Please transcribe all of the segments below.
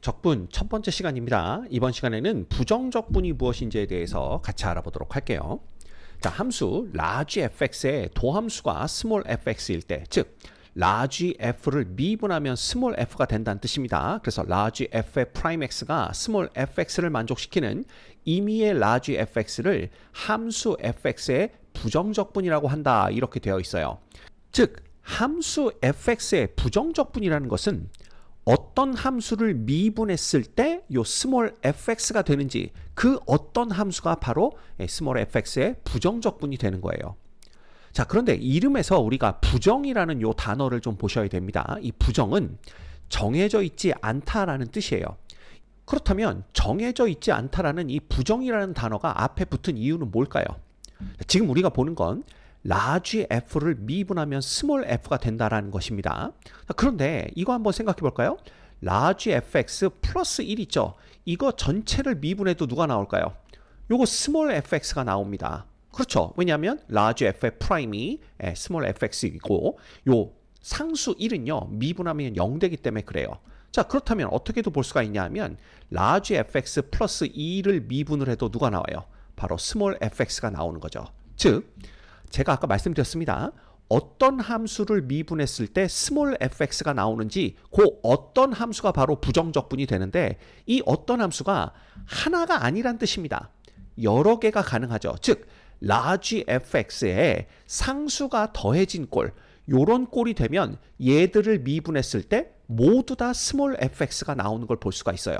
적분 첫 번째 시간입니다. 이번 시간에는 부정적분이 무엇인지에 대해서 같이 알아보도록 할게요. 자, 함수 large fx의 도함수가 small fx일 때, 즉 large f를 미분하면 small f가 된다는 뜻입니다. 그래서 large f의 prime x가 small fx를 만족시키는 임의의 large fx를 함수 fx의 부정적분이라고 한다, 이렇게 되어 있어요. 즉 함수 fx의 부정적분이라는 것은 어떤 함수를 미분했을 때 요 small fx가 되는지, 그 어떤 함수가 바로 small fx의 부정적분이 되는 거예요. 자, 그런데 이름에서 우리가 부정이라는 요 단어를 좀 보셔야 됩니다. 이 부정은 정해져 있지 않다라는 뜻이에요. 그렇다면 정해져 있지 않다라는 이 부정이라는 단어가 앞에 붙은 이유는 뭘까요? 지금 우리가 보는 건 large f를 미분하면 small f가 된다라는 것입니다. 그런데 이거 한번 생각해 볼까요? large fx 플러스 1 있죠? 이거 전체를 미분해도 누가 나올까요? 요거 small fx가 나옵니다. 그렇죠? 왜냐하면 large f의 프라임이 small fx이고 요 상수 1은요 미분하면 0 되기 때문에 그래요. 자, 그렇다면 어떻게도 볼 수가 있냐 하면 large fx 플러스 2를 미분을 해도 누가 나와요? 바로 small fx가 나오는 거죠. 즉 제가 아까 말씀드렸습니다. 어떤 함수를 미분했을 때 small fx가 나오는지, 그 어떤 함수가 바로 부정적분이 되는데, 이 어떤 함수가 하나가 아니란 뜻입니다. 여러 개가 가능하죠. 즉 large fx에 상수가 더해진 꼴, 요런 꼴이 되면 얘들을 미분했을 때 모두 다 small fx가 나오는 걸 볼 수가 있어요.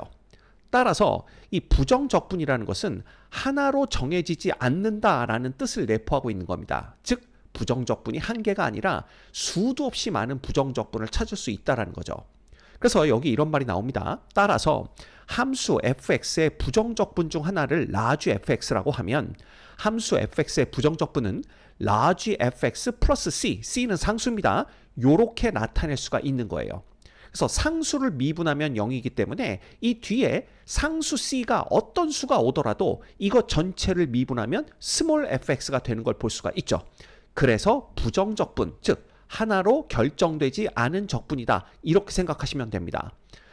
따라서 이 부정적분이라는 것은 하나로 정해지지 않는다라는 뜻을 내포하고 있는 겁니다. 즉 부정적분이 한 개가 아니라 수도 없이 많은 부정적분을 찾을 수 있다는 거죠. 그래서 여기 이런 말이 나옵니다. 따라서 함수 fx의 부정적분 중 하나를 large fx라고 하면 함수 fx의 부정적분은 large fx 플러스 c, c는 상수입니다. 요렇게 나타낼 수가 있는 거예요. 그래서 상수를 미분하면 0이기 때문에 이 뒤에 상수 c가 어떤 수가 오더라도 이거 전체를 미분하면 small fx가 되는 걸 볼 수가 있죠. 그래서 부정적분, 즉 하나로 결정되지 않은 적분이다, 이렇게 생각하시면 됩니다.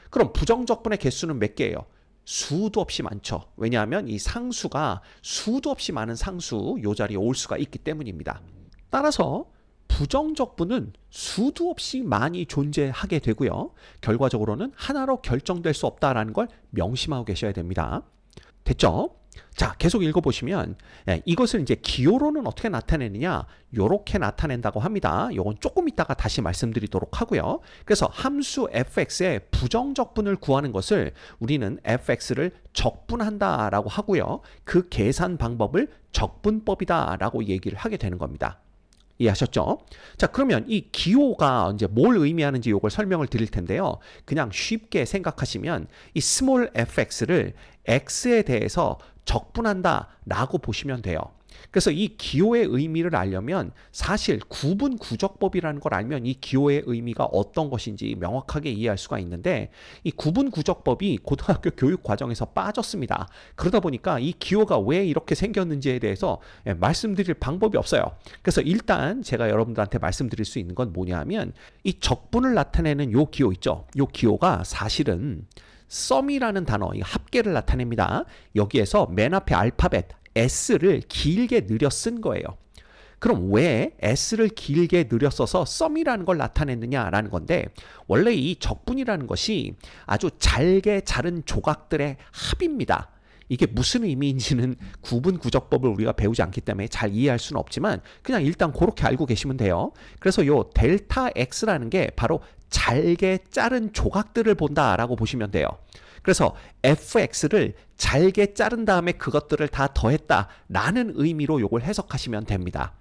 그럼 부정적분의 개수는 몇 개예요? 수도 없이 많죠. 왜냐하면 이 상수가 수도 없이 많은 상수 요 자리에 올 수가 있기 때문입니다. 따라서 부정적분은 수도 없이 많이 존재하게 되고요. 결과적으로는 하나로 결정될 수 없다라는 걸 명심하고 계셔야 됩니다. 됐죠? 자, 계속 읽어보시면 이것을 이제 기호로는 어떻게 나타내느냐, 요렇게 나타낸다고 합니다. 요건 조금 이따가 다시 말씀드리도록 하고요. 그래서 함수 fx의 부정적분을 구하는 것을 우리는 fx를 적분한다라고 하고요. 그 계산 방법을 적분법이다라고 얘기를 하게 되는 겁니다. 이해하셨죠? 자, 그러면 이 기호가 이제 뭘 의미하는지 이걸 설명을 드릴 텐데요. 그냥 쉽게 생각하시면 이 small fx를 x에 대해서 적분한다 라고 보시면 돼요. 그래서 이 기호의 의미를 알려면 사실 구분구적법이라는 걸 알면 이 기호의 의미가 어떤 것인지 명확하게 이해할 수가 있는데, 이 구분구적법이 고등학교 교육 과정에서 빠졌습니다. 그러다 보니까 이 기호가 왜 이렇게 생겼는지에 대해서 말씀드릴 방법이 없어요. 그래서 일단 제가 여러분들한테 말씀드릴 수 있는 건 뭐냐 하면 이 적분을 나타내는 요 기호 있죠. 요 기호가 사실은 sum이라는 단어, 이 합계를 나타냅니다. 여기에서 맨 앞에 알파벳 S를 길게 늘려 쓴 거예요. 그럼 왜 S를 길게 늘려 써서 sum이라는 걸 나타냈느냐라는 건데, 원래 이 적분이라는 것이 아주 잘게 자른 조각들의 합입니다. 이게 무슨 의미인지는 구분구적법을 우리가 배우지 않기 때문에 잘 이해할 수는 없지만 그냥 일단 그렇게 알고 계시면 돼요. 그래서 요 델타 X라는 게 바로 잘게 자른 조각들을 본다라고 보시면 돼요. 그래서 fx를 잘게 자른 다음에 그것들을 다 더했다라는 의미로 이걸 해석하시면 됩니다.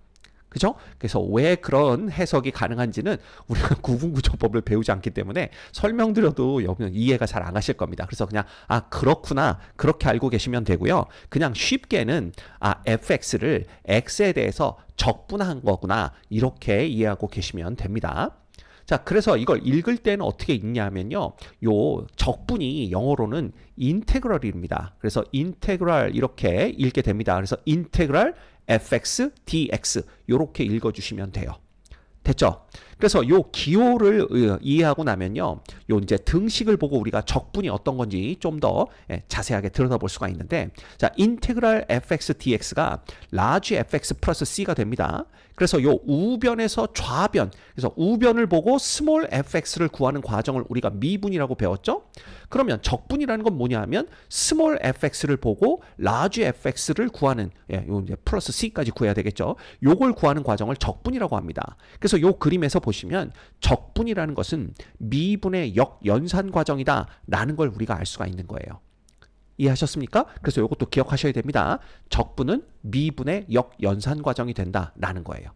그죠? 그래서 왜 그런 해석이 가능한지는 우리가 구분구조법을 배우지 않기 때문에 설명드려도 여러분 이해가 잘 안 가실 겁니다. 그래서 그냥 그렇구나, 그렇게 알고 계시면 되고요. 그냥 쉽게는 fx를 x에 대해서 적분한 거구나, 이렇게 이해하고 계시면 됩니다. 자, 그래서 이걸 읽을 때는 어떻게 읽냐면요, 요 적분이 영어로는 인테그럴입니다. 그래서 인테그럴 이렇게 읽게 됩니다. 그래서 인테그럴 fx dx 이렇게 읽어주시면 돼요. 됐죠? 그래서 요 기호를 이해하고 나면요. 요 이제 등식을 보고 우리가 적분이 어떤 건지 좀 더 자세하게 들여다볼 수가 있는데, 자, 인테그랄 fx dx가 large fx 플러스 c가 됩니다. 그래서 요 우변에서 좌변, 그래서 우변을 보고 스몰 fx를 구하는 과정을 우리가 미분이라고 배웠죠? 그러면 적분이라는 건 뭐냐 하면 스몰 fx를 보고 large fx를 구하는, 요 이제 플러스 c까지 구해야 되겠죠? 요걸 구하는 과정을 적분이라고 합니다. 그래서 요 그림에서 보시면 적분이라는 것은 미분의 역연산 과정이다 라는 걸 우리가 알 수가 있는 거예요. 이해하셨습니까? 그래서 이것도 기억하셔야 됩니다. 적분은 미분의 역연산 과정이 된다라는 거예요.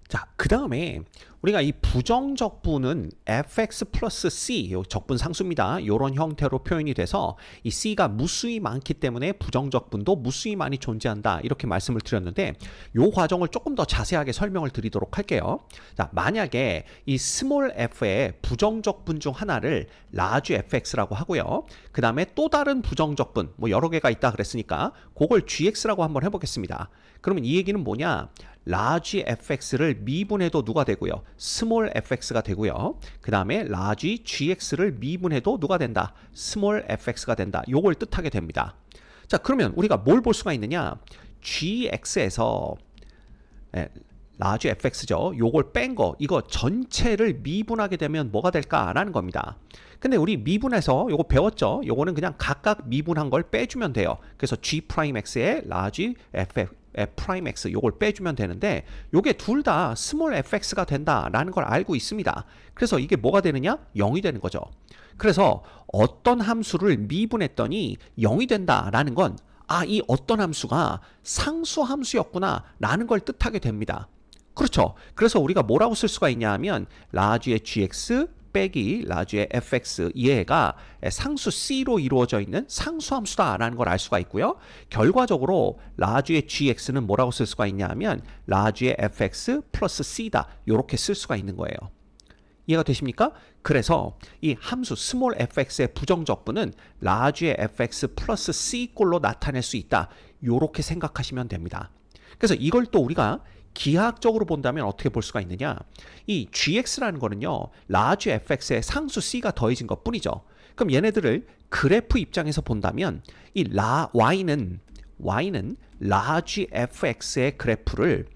자, 그 다음에 우리가 이 부정적분은 fx 플러스 c, 요 적분 상수입니다. 이런 형태로 표현이 돼서 이 c가 무수히 많기 때문에 부정적분도 무수히 많이 존재한다 이렇게 말씀을 드렸는데, 이 과정을 조금 더 자세하게 설명을 드리도록 할게요. 자, 만약에 이 스몰 f의 부정적분 중 하나를 large fx라고 하고요. 그 다음에 또 다른 부정적분, 뭐 여러 개가 있다 그랬으니까 그걸 gx라고 한번 해보겠습니다. 그러면 이 얘기는 뭐냐? large fx를 미분해도 누가 되고요? small fx가 되고요. 그 다음에 large gx를 미분해도 누가 된다? small fx가 된다. 요걸 뜻하게 됩니다. 자, 그러면 우리가 뭘 볼 수가 있느냐? gx에서 large fx죠. 요걸 뺀 거, 이거 전체를 미분하게 되면 뭐가 될까라는 겁니다. 근데 우리 미분해서 요거 배웠죠? 요거는 그냥 각각 미분한 걸 빼주면 돼요. 그래서 g'x에 large f'x 요걸 빼주면 되는데, 요게 둘 다 small fx가 된다라는 걸 알고 있습니다. 그래서 이게 뭐가 되느냐? 0이 되는 거죠. 그래서 어떤 함수를 미분했더니 0이 된다라는 건, 아, 이 어떤 함수가 상수 함수였구나 라는 걸 뜻하게 됩니다. 그렇죠. 그래서 우리가 뭐라고 쓸 수가 있냐 하면 large의 gx 빼기 large의 fx, 얘가 상수 c로 이루어져 있는 상수함수다라는 걸 알 수가 있고요. 결과적으로 large의 gx는 뭐라고 쓸 수가 있냐 하면 large의 fx 플러스 c다, 이렇게 쓸 수가 있는 거예요. 이해가 되십니까? 그래서 이 함수 small fx의 부정적분은 large의 fx 플러스 c 꼴로 나타낼 수 있다, 이렇게 생각하시면 됩니다. 그래서 이걸 또 우리가 기하학적으로 본다면 어떻게 볼 수가 있느냐? 이 gx라는 거는요, large fx에 상수 c가 더해진 것 뿐이죠. 그럼 얘네들을 그래프 입장에서 본다면 이 y는 large fx의 그래프를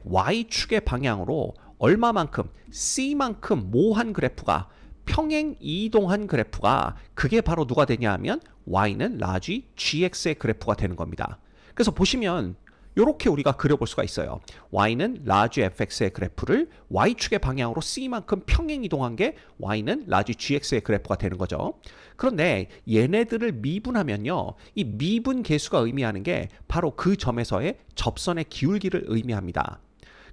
y축의 방향으로 얼마만큼, c만큼 모한 그래프가, 평행 이동한 그래프가, 그게 바로 누가 되냐 하면 y는 large gx의 그래프가 되는 겁니다. 그래서 보시면 이렇게 우리가 그려볼 수가 있어요. y는 large fx의 그래프를 y축의 방향으로 c만큼 평행 이동한 게 y는 large gx의 그래프가 되는 거죠. 그런데 얘네들을 미분하면요, 이 미분 계수가 의미하는 게 바로 그 점에서의 접선의 기울기를 의미합니다.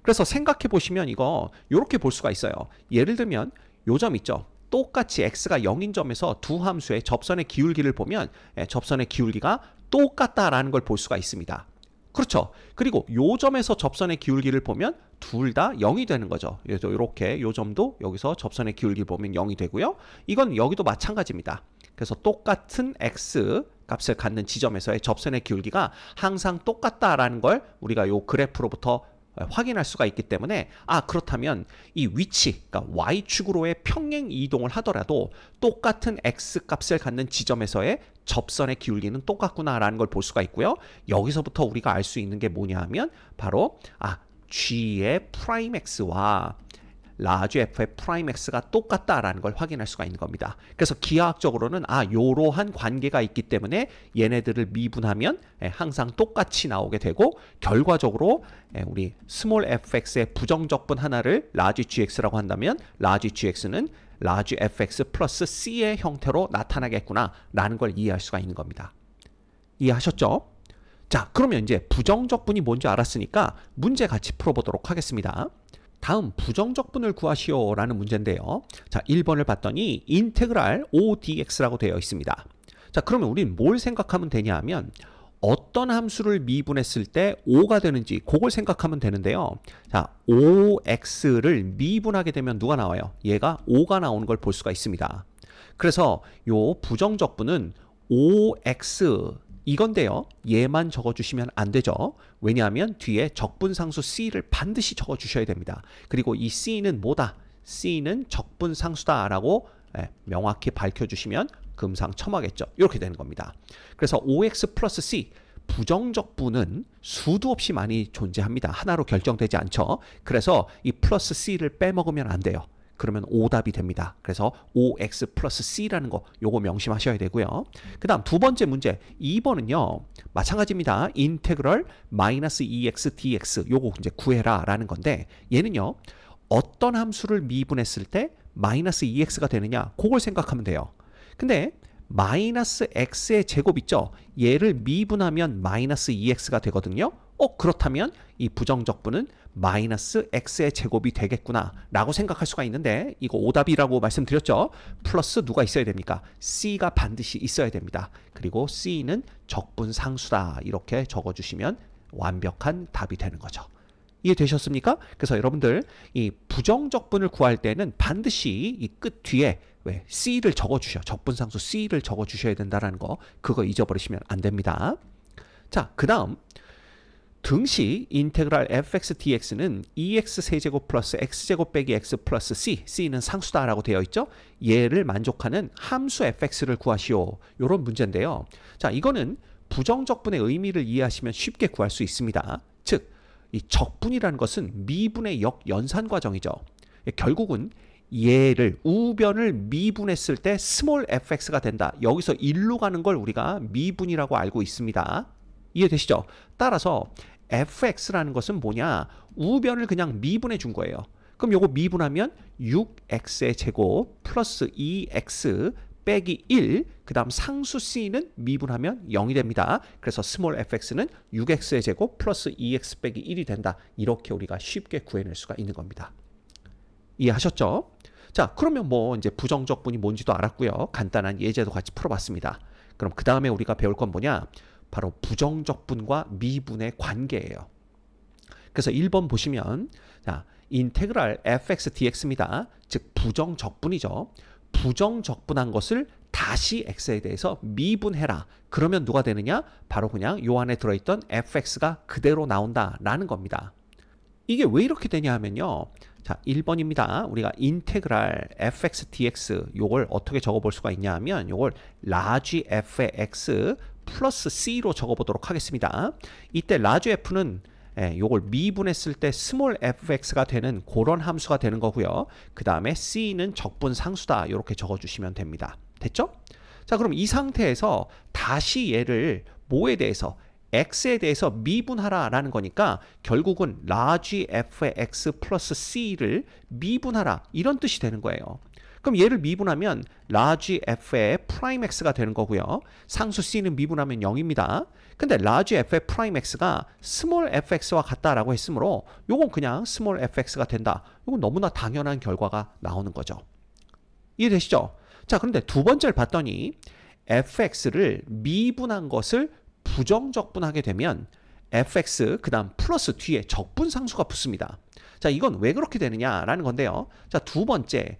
그래서 생각해 보시면 이거 이렇게 볼 수가 있어요. 예를 들면 요 점 있죠. 똑같이 x가 0인 점에서 두 함수의 접선의 기울기를 보면 접선의 기울기가 똑같다라는 걸 볼 수가 있습니다. 그렇죠. 그리고 요 점에서 접선의 기울기를 보면 둘 다 0이 되는 거죠. 그래서 이렇게 요 점도 여기서 접선의 기울기를 보면 0이 되고요. 이건 여기도 마찬가지입니다. 그래서 똑같은 x 값을 갖는 지점에서의 접선의 기울기가 항상 똑같다라는 걸 우리가 요 그래프로부터 확인할 수가 있기 때문에, 아, 그렇다면 이 위치, 그러니까 y축으로의 평행 이동을 하더라도 똑같은 x 값을 갖는 지점에서의 접선의 기울기는 똑같구나라는 걸 볼 수가 있고요. 여기서부터 우리가 알 수 있는 게 뭐냐 하면 바로 g의 프라임 x와 large f의 프라임 x가 똑같다라는 걸 확인할 수가 있는 겁니다. 그래서 기하학적으로는 요러한 관계가 있기 때문에 얘네들을 미분하면 항상 똑같이 나오게 되고, 결과적으로 우리 small fx의 부정적분 하나를 large gx라고 한다면 large gx는 large fx 플러스 c의 형태로 나타나겠구나 라는 걸 이해할 수가 있는 겁니다. 이해하셨죠? 자, 그러면 이제 부정적분이 뭔지 알았으니까 문제 같이 풀어보도록 하겠습니다. 다음 부정적분을 구하시오 라는 문제인데요. 자, 1번을 봤더니 인테그랄 ODX라고 되어 있습니다. 자, 그러면 우리는 뭘 생각하면 되냐 하면 어떤 함수를 미분했을 때 5가 되는지 그걸 생각하면 되는데요. 자, OX를 미분하게 되면 누가 나와요? 얘가 5가 나오는 걸 볼 수가 있습니다. 그래서 요 부정적분은 OX 이건데요. 얘만 적어주시면 안 되죠. 왜냐하면 뒤에 적분상수 C를 반드시 적어주셔야 됩니다. 그리고 이 C는 뭐다? C는 적분상수다라고 명확히 밝혀주시면 금상첨화겠죠. 이렇게 되는 겁니다. 그래서 OX 플러스 C 부정적분은 수도 없이 많이 존재합니다. 하나로 결정되지 않죠. 그래서 이 플러스 C를 빼먹으면 안 돼요. 그러면 오답이 됩니다. 그래서 OX 플러스 C라는 거 요거 명심하셔야 되고요. 그 다음 두 번째 문제 2번은요. 마찬가지입니다. 인테그럴 마이너스 2x dx 요거 이제 구해라 라는 건데 얘는요. 어떤 함수를 미분했을 때 마이너스 2x가 되느냐 그걸 생각하면 돼요. 근데 마이너스 x의 제곱 있죠? 얘를 미분하면 마이너스 2x가 되거든요. 그렇다면 이 부정적분은 마이너스 x의 제곱이 되겠구나 라고 생각할 수가 있는데 이거 오답이라고 말씀드렸죠. 플러스 누가 있어야 됩니까? c가 반드시 있어야 됩니다. 그리고 c는 적분상수다 이렇게 적어주시면 완벽한 답이 되는 거죠. 이해되셨습니까? 그래서 여러분들 이 부정적분을 구할 때는 반드시 이 끝 뒤에 왜 C를 적어주셔. 적분상수 C를 적어주셔야 된다는 거 그거 잊어버리시면 안 됩니다. 자, 그 다음 등식 인테그랄 fx dx는 2x 세제곱 플러스 x제곱 빼기 x 플러스 c, c는 상수다라고 되어 있죠. 얘를 만족하는 함수 fx를 구하시오. 이런 문제인데요. 자, 이거는 부정적분의 의미를 이해하시면 쉽게 구할 수 있습니다. 즉, 이 적분이라는 것은 미분의 역연산 과정이죠. 결국은 얘를 우변을 미분했을 때 스몰 fx가 된다. 여기서 1로 가는 걸 우리가 미분이라고 알고 있습니다. 이해되시죠? 따라서 fx라는 것은 뭐냐? 우변을 그냥 미분해 준 거예요. 그럼 요거 미분하면 6x의 제곱 플러스 2x 빼기 1, 그 다음 상수 c는 미분하면 0이 됩니다. 그래서 스몰 fx는 6x의 제곱 플러스 2x 빼기 1이 된다. 이렇게 우리가 쉽게 구해낼 수가 있는 겁니다. 이해하셨죠? 자, 그러면 뭐 이제 부정적분이 뭔지도 알았고요. 간단한 예제도 같이 풀어봤습니다. 그럼 그 다음에 우리가 배울 건 뭐냐? 바로 부정적분과 미분의 관계예요. 그래서 1번 보시면 자, 인테그랄 fx dx입니다. 즉 부정적분이죠. 부정적분한 것을 다시 x에 대해서 미분해라. 그러면 누가 되느냐? 바로 그냥 요 안에 들어있던 fx가 그대로 나온다라는 겁니다. 이게 왜 이렇게 되냐 하면요. 자, 1번입니다. 우리가 인테그랄 fx dx 요걸 어떻게 적어볼 수가 있냐 하면 요걸 라지 f의 x 플러스 c로 적어보도록 하겠습니다. 이때 라지 f는 요걸 미분했을 때 스몰 fx가 되는 그런 함수가 되는 거고요. 그 다음에 c는 적분상수다 이렇게 적어주시면 됩니다. 됐죠? 자, 그럼 이 상태에서 다시 얘를 뭐에 대해서 x에 대해서 미분하라 라는 거니까 결국은 라지 f의 x 플러스 c를 미분하라 이런 뜻이 되는 거예요. 그럼 얘를 미분하면 라지 f의 프라임 x가 되는 거고요. 상수 c는 미분하면 0입니다. 근데 라지 f의 프라임 x가 스몰 fx와 같다라고 했으므로 요건 그냥 스몰 fx가 된다. 요건 너무나 당연한 결과가 나오는 거죠. 이해되시죠? 자, 그런데 두 번째를 봤더니 fx를 미분한 것을 부정적분하게 되면 fx 그 다음 플러스 뒤에 적분상수가 붙습니다. 자, 이건 왜 그렇게 되느냐라는 건데요. 자, 두 번째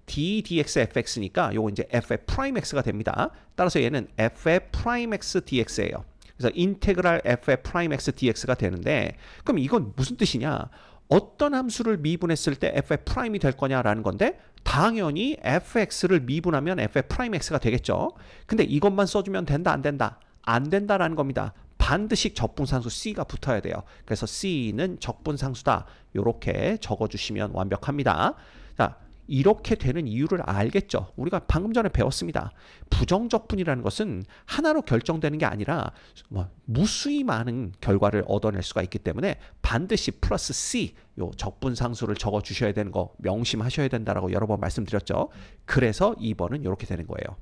d dx fx니까 요거 이제 f의 프라임 x가 됩니다. 따라서 얘는 f의 프라임 x dx예요. 그래서 인테그랄 f의 프라임 x dx가 되는데 그럼 이건 무슨 뜻이냐? 어떤 함수를 미분했을 때 f의 프라임이 될 거냐라는 건데 당연히 fx를 미분하면 f의 프라임 x가 되겠죠. 근데 이것만 써주면 된다 안 된다? 안 된다라는 겁니다. 반드시 적분상수 C가 붙어야 돼요. 그래서 C는 적분상수다. 이렇게 적어주시면 완벽합니다. 자, 이렇게 되는 이유를 알겠죠? 우리가 방금 전에 배웠습니다. 부정적분이라는 것은 하나로 결정되는 게 아니라 무수히 많은 결과를 얻어낼 수가 있기 때문에 반드시 플러스 C, 요 적분상수를 적어주셔야 되는 거 명심하셔야 된다라고 여러 번 말씀드렸죠. 그래서 2번은 이렇게 되는 거예요.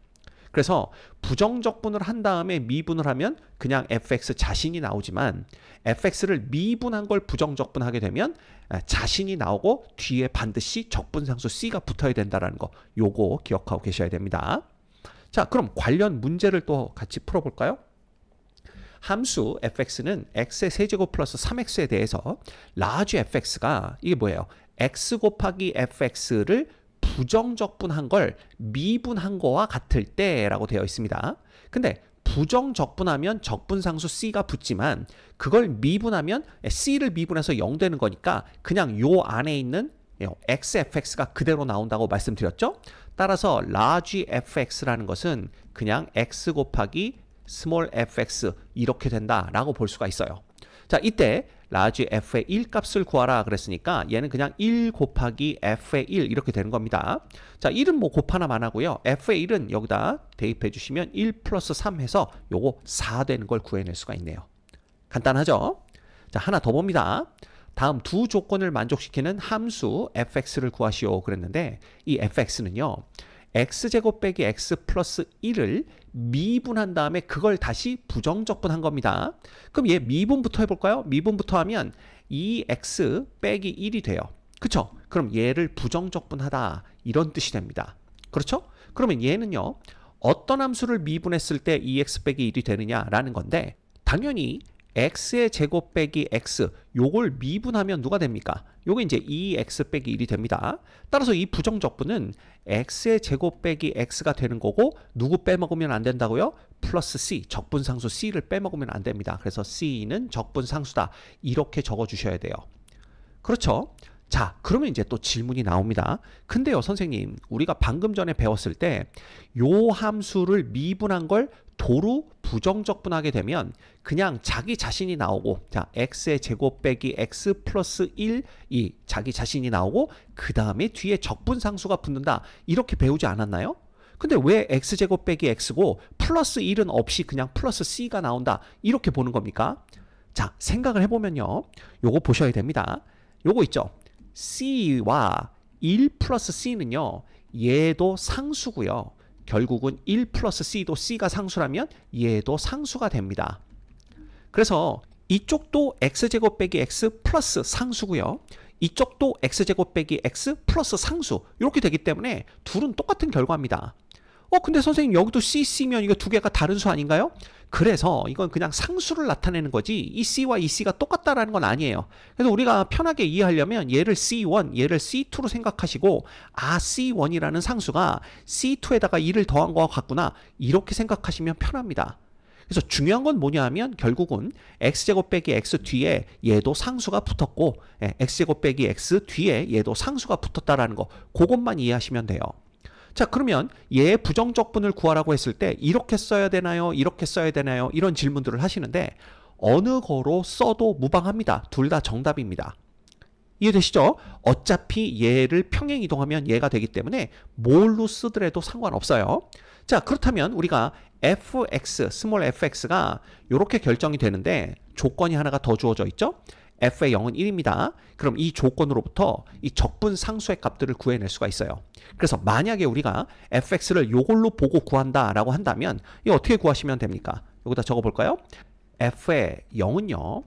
그래서 부정적분을 한 다음에 미분을 하면 그냥 fx 자신이 나오지만 fx를 미분한 걸 부정적분하게 되면 자신이 나오고 뒤에 반드시 적분상수 c가 붙어야 된다는 거 요거 기억하고 계셔야 됩니다. 자, 그럼 관련 문제를 또 같이 풀어볼까요? 함수 fx는 x의 세제곱 플러스 3x에 대해서 라지 fx가 이게 뭐예요? x 곱하기 fx를 부정적분한 걸 미분한 거와 같을 때라고 되어 있습니다. 근데 부정적분하면 적분상수 C가 붙지만 그걸 미분하면 C를 미분해서 0 되는 거니까 그냥 요 안에 있는 XFX가 그대로 나온다고 말씀드렸죠. 따라서 large fx라는 것은 그냥 x 곱하기 small fx 이렇게 된다라고 볼 수가 있어요. 자, 이때 large f의 1값을 구하라 그랬으니까 얘는 그냥 1 곱하기 f의 1 이렇게 되는 겁니다. 자, 1은 뭐 곱하나만 하고요. f의 1은 여기다 대입해 주시면 1 플러스 3 해서 요거 4 되는 걸 구해낼 수가 있네요. 간단하죠? 자, 하나 더 봅니다. 다음 두 조건을 만족시키는 함수 fx를 구하시오 그랬는데 이 fx는요. x제곱 빼기 x 플러스 1을 미분한 다음에 그걸 다시 부정적분한 겁니다. 그럼 얘 미분부터 해볼까요? 미분부터 하면 2x 빼기 1이 돼요. 그쵸? 그럼 얘를 부정적분하다 이런 뜻이 됩니다. 그렇죠? 그러면 얘는요. 어떤 함수를 미분했을 때 2x 빼기 1이 되느냐라는 건데 당연히 x의 제곱 빼기 x 요걸 미분하면 누가 됩니까? 요게 이제 2x 빼기 1이 됩니다. 따라서 이 부정적분은 x의 제곱 빼기 x가 되는 거고 누구 빼먹으면 안 된다고요? 플러스 c, 적분상수 c를 빼먹으면 안 됩니다. 그래서 c는 적분상수다. 이렇게 적어주셔야 돼요. 그렇죠? 자, 그러면 이제 또 질문이 나옵니다. 근데요, 선생님, 우리가 방금 전에 배웠을 때 요 함수를 미분한 걸 도로 부정적분하게 되면 그냥 자기 자신이 나오고 자 x의 제곱 빼기 x 플러스 1 이 자기 자신이 나오고 그 다음에 뒤에 적분상수가 붙는다 이렇게 배우지 않았나요? 근데 왜 x제곱 빼기 x고 플러스 1은 없이 그냥 플러스 c가 나온다 이렇게 보는 겁니까? 자, 생각을 해보면요. 요거 보셔야 됩니다. 요거 있죠. c와 1 플러스 c는요. 얘도 상수고요. 결국은 1 플러스 c도 c가 상수라면 얘도 상수가 됩니다. 그래서 이쪽도 x제곱 빼기 x 플러스 상수고요. 이쪽도 x제곱 빼기 x 플러스 상수 이렇게 되기 때문에 둘은 똑같은 결과입니다. 근데 선생님 여기도 c면 이거 두 개가 다른 수 아닌가요? 그래서 이건 그냥 상수를 나타내는 거지 이 c와 이 c가 똑같다라는 건 아니에요. 그래서 우리가 편하게 이해하려면 얘를 c1, 얘를 c2로 생각하시고 아 c1이라는 상수가 c2에다가 2를 더한 거와 같구나 이렇게 생각하시면 편합니다. 그래서 중요한 건 뭐냐 하면 결국은 x제곱 빼기 x 뒤에 얘도 상수가 붙었고 x제곱 빼기 x 뒤에 얘도 상수가 붙었다라는 거 그것만 이해하시면 돼요. 자, 그러면 얘의 부정적분을 구하라고 했을 때 이렇게 써야 되나요? 이렇게 써야 되나요? 이런 질문들을 하시는데 어느 거로 써도 무방합니다. 둘 다 정답입니다. 이해되시죠? 어차피 얘를 평행 이동하면 얘가 되기 때문에 뭘로 쓰더라도 상관없어요. 자, 그렇다면 우리가 fx, 스몰 fx가 이렇게 결정이 되는데 조건이 하나가 더 주어져 있죠? f의 0은 1입니다. 그럼 이 조건으로부터 이 적분 상수의 값들을 구해낼 수가 있어요. 그래서 만약에 우리가 fx를 요걸로 보고 구한다라고 한다면 이거 어떻게 구하시면 됩니까? 여기다 적어볼까요? f의 0은요.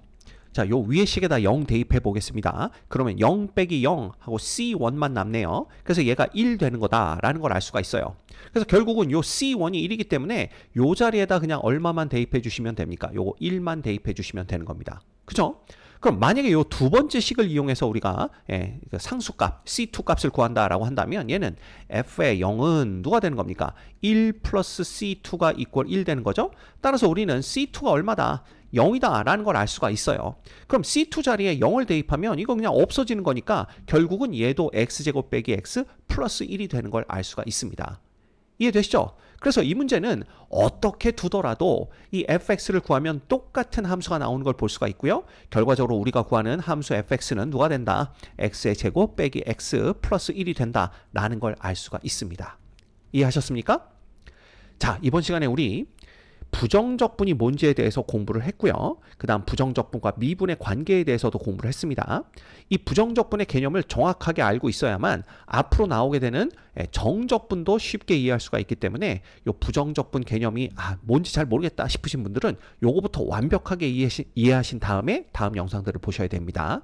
자, 요 위에 식에다 0 대입해 보겠습니다. 그러면 0 빼기 0 하고 c1만 남네요. 그래서 얘가 1 되는 거다라는 걸 알 수가 있어요. 그래서 결국은 요 c1이 1이기 때문에 요 자리에다 그냥 얼마만 대입해 주시면 됩니까? 요거 1만 대입해 주시면 되는 겁니다. 그죠? 그럼 만약에 요 두 번째 식을 이용해서 우리가 상수값 C2 값을 구한다라고 한다면 얘는 f의 0은 누가 되는 겁니까? 1 플러스 C2가 이퀄 1 되는 거죠. 따라서 우리는 C2가 얼마다? 0이다 라는 걸 알 수가 있어요. 그럼 C2 자리에 0을 대입하면 이거 그냥 없어지는 거니까 결국은 얘도 x제곱 빼기 x 플러스 1이 되는 걸 알 수가 있습니다. 이해되시죠? 그래서 이 문제는 어떻게 두더라도 이 fx를 구하면 똑같은 함수가 나오는 걸 볼 수가 있고요. 결과적으로 우리가 구하는 함수 fx는 누가 된다? x의 제곱 빼기 x 플러스 1이 된다라는 걸 알 수가 있습니다. 이해하셨습니까? 자, 이번 시간에 우리 부정적분이 뭔지에 대해서 공부를 했고요. 그 다음 부정적분과 미분의 관계에 대해서도 공부를 했습니다. 이 부정적분의 개념을 정확하게 알고 있어야만 앞으로 나오게 되는 정적분도 쉽게 이해할 수가 있기 때문에 이 부정적분 개념이 뭔지 잘 모르겠다 싶으신 분들은 요거부터 완벽하게 이해하신 다음에 다음 영상들을 보셔야 됩니다.